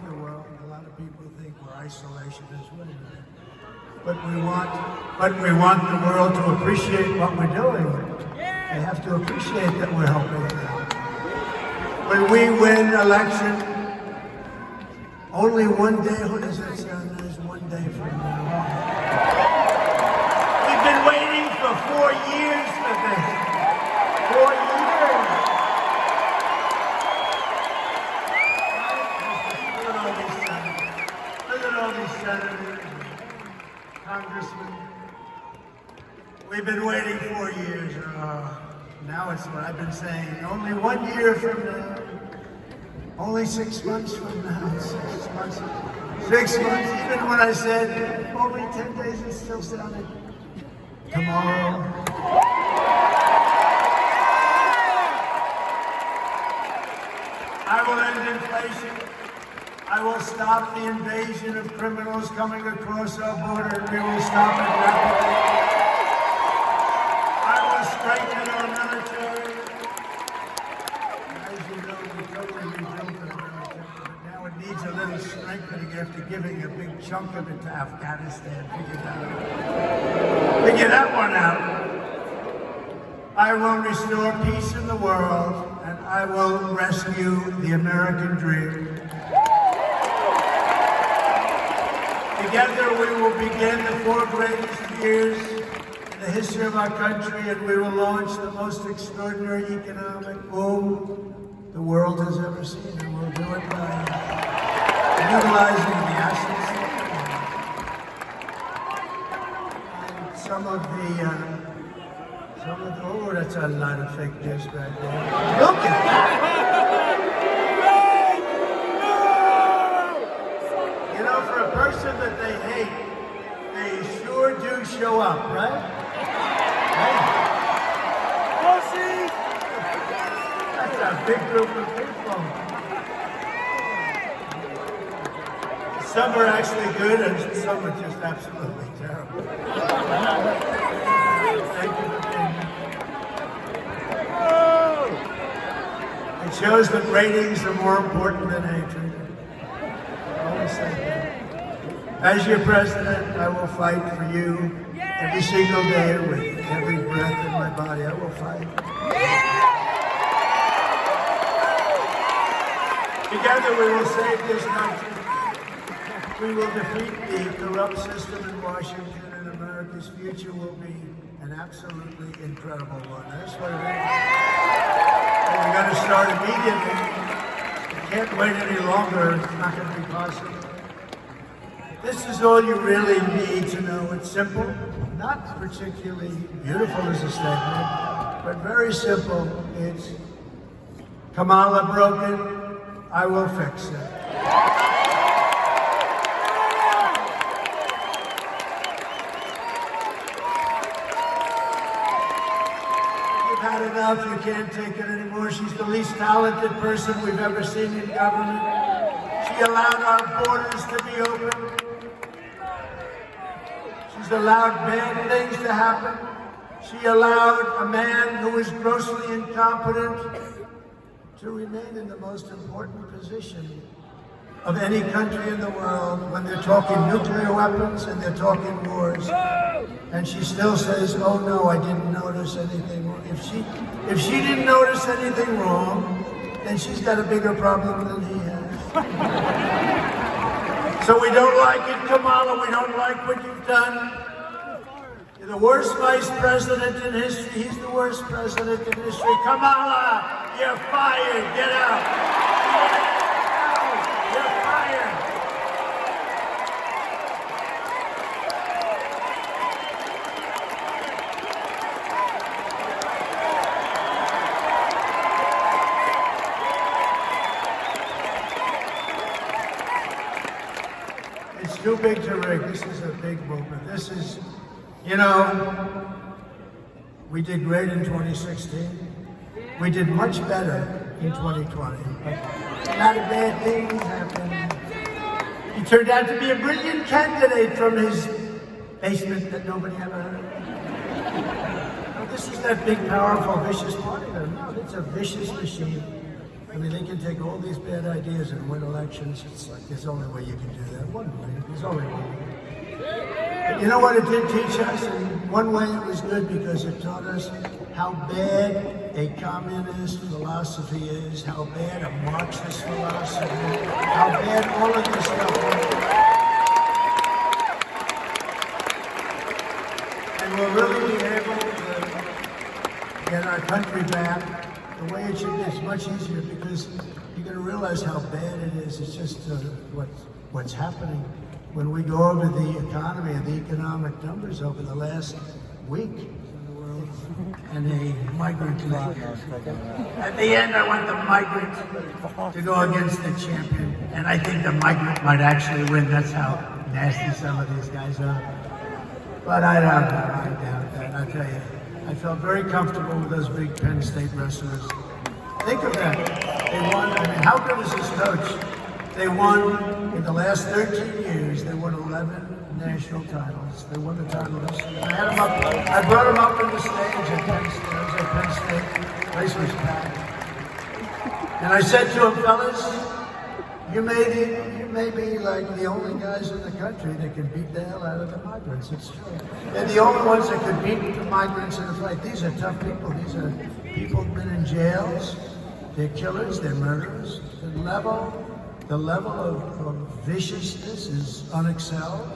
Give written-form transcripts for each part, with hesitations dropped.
the world. A lot of people think we're isolationists, but we want the world to appreciate what we're doing. They have to appreciate that we're helping them. When we win election, only one day, what does that sound? There's one day from now. We've been waiting for 4 years for this. 4 years. Look at all these senators, congressmen. We've been waiting 4 years. Now it's what I've been saying. Only 1 year from now. Only 6 months from now. 6 months. 6 months. Even when I said only 10 days, it still sounded tomorrow. I will end inflation. I will stop the invasion of criminals coming across our border, and we will stop it rapidly. I will strengthen our military. As you know, we totally rebuilt our military, but now it needs a little strengthening after giving a big chunk of it to Afghanistan. Figure that one out. I will restore peace in the world, and I will rescue the American dream. Together we will begin the 4 greatest years in the history of our country, and we will launch the most extraordinary economic boom the world has ever seen, and we'll do it by utilizing the assets and some of the, oh, that's a lot of fake news back there. Look at that! You know, for a person that they hate, they sure do show up, right? That's a big group of people. Some are actually good and some are just absolutely terrible. Thank you for being here. It shows that ratings are more important than hatred. I always say that. As your president, I will fight for you every single day with every breath in my body. I will fight. Together we will save this country. We will defeat the corrupt system in Washington, and America's future will be an absolutely incredible one. That's what it is. And we've got to start immediately. We can't wait any longer. It's not going to be possible. This is all you really need to know. It's simple, not particularly beautiful as a statement, but very simple. It's Kamala broke it, I will fix it. You've had enough, you can't take it anymore. She's the least talented person we've ever seen in government. She allowed our borders to be open. She's allowed bad things to happen. She allowed a man who was grossly incompetent to remain in the most important position of any country in the world when they're talking nuclear weapons and they're talking wars. And she still says, oh no, I didn't notice anything wrong. If she didn't notice anything wrong, then she's got a bigger problem than he has. So we don't like it, Kamala. We don't like what you've done. You're the worst vice president in history. He's the worst president in history. Kamala, you're fired. Get out. You're fired. It's too big to rig. This is a big movement. This is, you know, we did great in 2016. We did much better in 2020. But a lot of bad things happened. He turned out to be a brilliant candidate from his basement that nobody ever heard of. No, this is that big, powerful, vicious party. No, it's a vicious machine. I mean, they can take all these bad ideas and win elections. It's like there's only way you can do that. One way. There's only one way. But you know what it did teach us? In one way it was good because it taught us how bad a communist philosophy is, how bad a Marxist philosophy, how bad all of this stuff is. And we'll really be able to get our country back the way it should be. It's much easier because you're going to realize how bad it is. It's just what's happening. When we go over the economy and the economic numbers over the last week, and a migrant league. At the end, I want the migrant to go against the champion, and I think the migrant might actually win. That's how nasty some of these guys are. But I doubt that. I tell you, I felt very comfortable with those big Penn State wrestlers. Think of that. They won. I mean, how good is this coach? They won in the last 13 years. They won 11 national titles. They won the title this year. I had them up. I brought them up on the stage at Penn State. Place was packed. And I said to them, fellas, you may be like the only guys in the country that can beat the hell out of the migrants. It's true. They're the only ones that can beat the migrants in a fight. These are tough people. These are people who've been in jails. They're killers. They're murderers. The level of viciousness is unexcelled.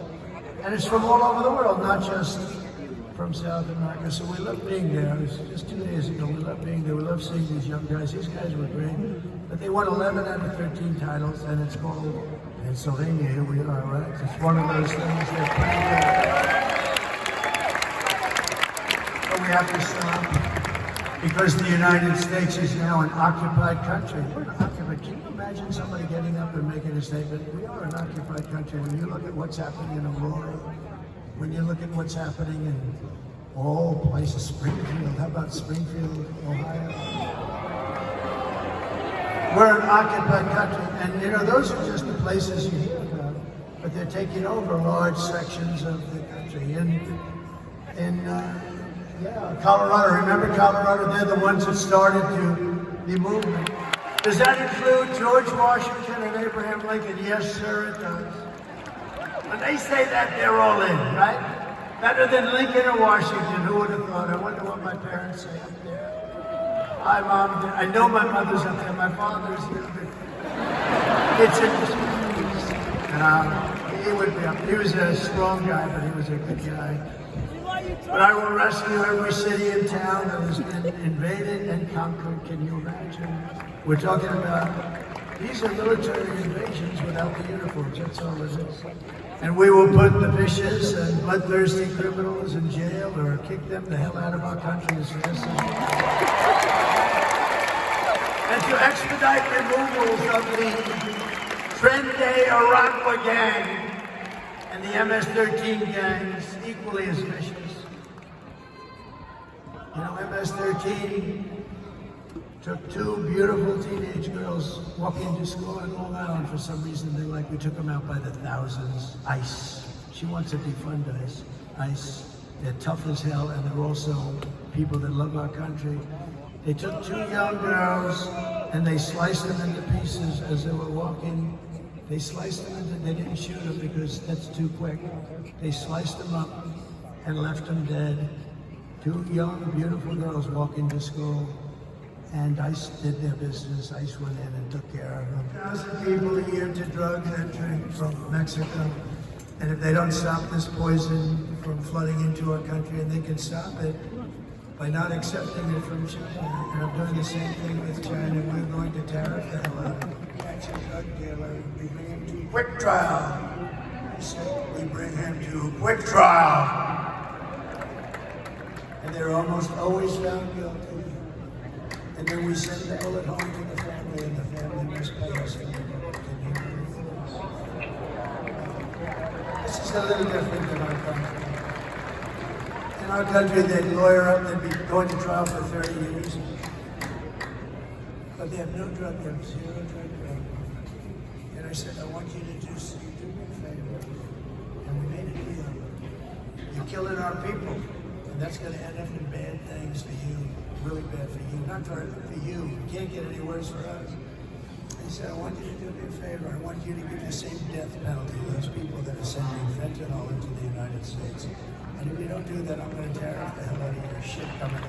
And it's from all over the world, not just from South America. So we love being there. It was just 2 days ago. We love being there. We love seeing these young guys. These guys were great. But they won 11 out of 13 titles, and it's called Pennsylvania. Here we are, right? It's one of those things that but we have to stop because the United States is now an occupied country. We're an occupied. Can you imagine somebody getting up and making a statement? We are an occupied country. When you look at what's happening in Aurora, when you look at what's happening in all places, Springfield, how about Springfield, Ohio? We're an occupied country, and you know, those are just the places you hear about, but they're taking over large sections of the country. In Colorado, remember Colorado? They're the ones that started the movement. Does that include George Washington and Abraham Lincoln? Yes, sir, it does. When they say that, they're all in, right? Better than Lincoln or Washington. Who would have thought? I wonder what my parents say up there. Hi, Mom. I know my mother's up there. My father's here. It's he would be up. He was a strong guy, but he was a good guy. But I will rescue every city and town that has been invaded and conquered. Can you imagine? We're talking about, these are military invasions without the uniforms. That's all it is. And we will put the vicious and bloodthirsty criminals in jail or kick them the hell out of our country as fast as we can. And to expedite removals of the Trende Aragua gang and the MS-13 gangs, equally as vicious. You know, MS-13 took two beautiful teenage girls walking to school in Long Island. For some reason, we took them out by the thousands. ICE. She wants to defund ICE. ICE, they're tough as hell, and they're also people that love our country. They took two young girls, and they sliced them into pieces as they were walking. They sliced them into, they didn't shoot them because that's too quick. They sliced them up and left them dead. Two young, beautiful girls walking to school. And ICE did their business. ICE went in and took care of them. 1,000 people a year to drugs entering from Mexico. And if they don't stop this poison from flooding into our country, and they can stop it by not accepting it from China. And I'm doing the same thing with China. We're going to tariff the hell out of them. Catch a drug dealer, we bring him to quick trial. We bring him to quick trial. And they're almost always found guilty. And then we send the bullet home to the family, and the family must pay us. This is a little different than our country. In our country, they'd lawyer up, they'd be going to trial for 30 years. But they have no drug, they have zero drug dealing. And I said, I want you to do me a favor. And we made a deal. You're killing our people, and that's going to end up in bad things for you. Really bad for you, not for you. It can't get any worse for us. He said, I want you to do me a favor. I want you to give the same death penalty to those people that are sending fentanyl into the United States. And if you don't do that, I'm going to tear up the hell out of your shit coming.